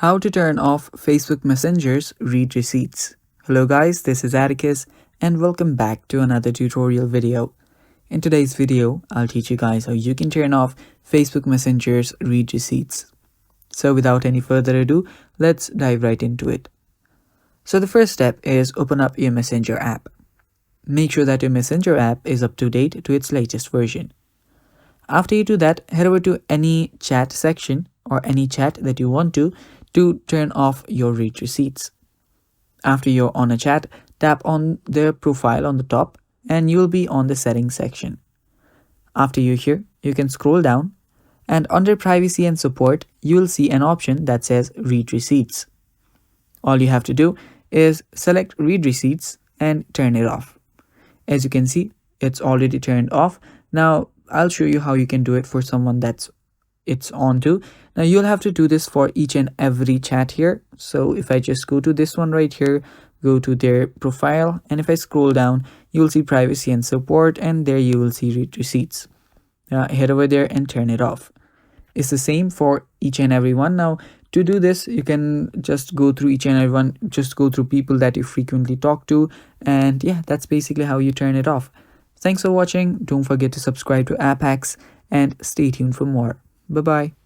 How to turn off Facebook Messenger's read receipts. Hello guys, this is Atticus and welcome back to another tutorial video. In today's video, I'll teach you guys how you can turn off Facebook Messenger's read receipts. So without any further ado, let's dive right into it. So the first step is open up your Messenger app. Make sure that your Messenger app is up to date to its latest version. After you do that, head over to any chat section or any chat that you want to turn off your read receipts. After you're on a chat, tap on their profile on the top and you'll be on the settings section. After you're here, you can scroll down and under privacy and support, you'll see an option that says read receipts. All you have to do is select read receipts and turn it off. As you can see, it's already turned off. Now, I'll show you how you can do it for someone it's on to. Now you'll have to do this for each and every chat here. So if I just go to this one right here, go to their profile, and if I scroll down, you'll see privacy and support, and there you will see read receipts. Head over there and turn it off. It's the same for each and every one. Now to do this, you can just go through each and every one, just go through people that you frequently talk to, and yeah, that's basically how you turn it off. Thanks for watching. Don't forget to subscribe to App Hacks and stay tuned for more. Bye-bye.